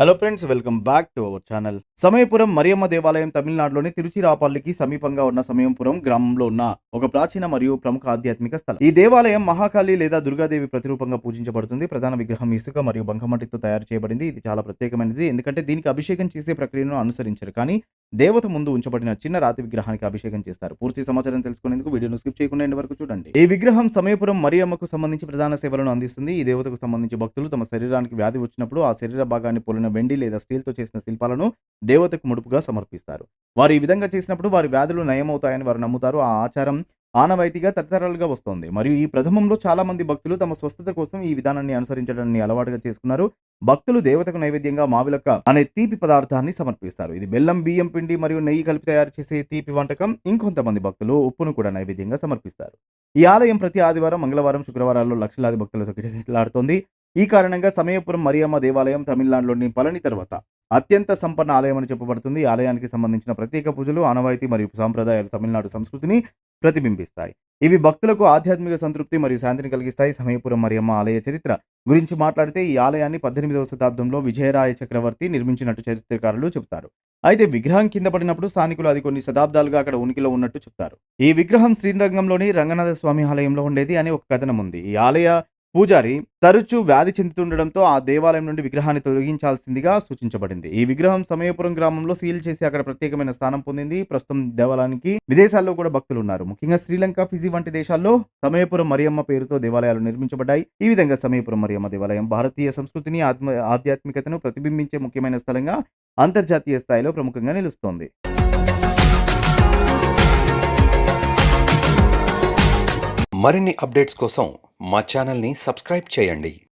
Hello friends, welcome back to our channel. Samayapuram Mariyamma దేవాలయం తమిళనాడులోని తిరుచిరాపల్లికి సమీపంగా ఉన్న సమయంపురం గ్రామంలో ఉన్న ఒక ప్రాచీన మరియు ప్రముఖ ఆధ్యాత్మిక స్థలం. ఈ దేవాలయం మహాకాళి లేదా దుర్గాదేవి ప్రతిరూపంగా పూజించబడుతుంది. ప్రధాన విగ్రహం ఇసుక మరియు బంకమట్టితో తయారు చేయబడింది. ఇది చాలా ప్రత్యేకమైనది ఎందుకంటే దీనికి అభిషేకం చేసే ప్రక్రియను అనుసరించరు, కానీ దేవత ముందు ఉంచబడిన చిన్న రాతి విగ్రహానికి అభిషేకం చేస్తారు. పూర్తి సమాచారం తెలుసుకునేందుకు వీడియోను స్కిప్ చేయకుండా ఎండ్ వరకు చూడండి. ఈ విగ్రహం సమయపురం మరియమ్మకు సంబంధించి ప్రధాన సేవలను అందిస్తుంది. ఈ దేవతకు సంబంధించి భక్తులు తమ శరీరానికి వ్యాధి వచ్చినప్పుడు ఆ శరీర భాగాన్ని పోలిన వెండి లేదా స్టీల్‌తో చేసిన శిల్పాలను దేవతకు ముడుపుగా సమర్పిస్తారు. వారు ఈ విధంగా చేసినప్పుడు వారి వ్యాధులు నయమవుతాయని వారు నమ్ముతారు. ఆ ఆచారం ఆనవాయితీగా తరతరాలుగా వస్తోంది. మరియు ఈ ప్రథమంలో చాలా మంది భక్తులు తమ స్వస్థత కోసం ఈ విధానాన్ని అనుసరించడాన్ని అలవాటుగా చేసుకున్నారు. భక్తులు దేవతకు నైవేద్యంగా మావిలక్క అనే తీపి పదార్థాన్ని సమర్పిస్తారు. ఇది బెల్లం, బియ్యం పిండి మరియు నెయ్యి కలిపి తయారు చేసే తీపి వంటకం. ఇంకొంతమంది భక్తులు ఉప్పును కూడా నైవేద్యంగా సమర్పిస్తారు. ఈ ఆలయం ప్రతి ఆదివారం, మంగళవారం, శుక్రవారాల్లో లక్షలాది భక్తులతో కిటకిటలాడుతోంది. ఈ కారణంగా సమయపురం మరియమ్మ దేవాలయం తమిళనాడులోని పళని తర్వాత అత్యంత సంపన్న ఆలయం అని చెప్పబడుతుంది. ఈ ఆలయానికి సంబంధించిన ప్రత్యేక పూజలు, ఆనవాయితీ మరియు సాంప్రదాయాలు తమిళనాడు సంస్కృతిని ప్రతిబింబిస్తాయి. ఇవి భక్తులకు ఆధ్యాత్మిక సంతృప్తి మరియు శాంతిని కలిగిస్తాయి. సమయపురం మరియమ్మ ఆలయ చరిత్ర గురించి మాట్లాడితే ఈ ఆలయాన్ని 18వ శతాబ్దంలో విజయరాయ చక్రవర్తి నిర్మించినట్టు చరిత్రకారులు చెబుతారు. అయితే విగ్రహం కింద పడినప్పుడు స్థానికులు అది కొన్ని శతాబ్దాలుగా అక్కడ ఉనికిలో ఉన్నట్టు చెప్తారు. ఈ విగ్రహం శ్రీరంగంలోని రంగనాథ స్వామి ఆలయంలో ఉండేది అని ఒక కథనం ఉంది. ఈ ఆలయ పూజారి తరచూ వ్యాధి చెందుతుండడంతో ఆ దేవాలయం నుండి విగ్రహాన్ని తొలగించాల్సిందిగా సూచించబడింది. ఈ విగ్రహం సమయపురం గ్రామంలో సీల్ చేసి అక్కడ ప్రత్యేకమైన స్థానం పొందింది. ప్రస్తుతం దేవాలయానికి విదేశాల్లో కూడా భక్తులు ఉన్నారు. ముఖ్యంగా శ్రీలంక, ఫిజీ వంటి దేశాల్లో సమయపురం మరియమ్మ పేరుతో దేవాలయాలు నిర్మించబడ్డాయి. ఈ విధంగా సమయపురం మరియమ్మ దేవాలయం భారతీయ సంస్కృతిని, ఆధ్యాత్మికతను ప్రతిబింబించే ముఖ్యమైన స్థలంగా అంతర్జాతీయ స్థాయిలో ప్రముఖంగా నిలుస్తోంది. మరిన్ని అప్డేట్స్ కోసం మా ఛానల్ని సబ్స్క్రైబ్ చేయండి.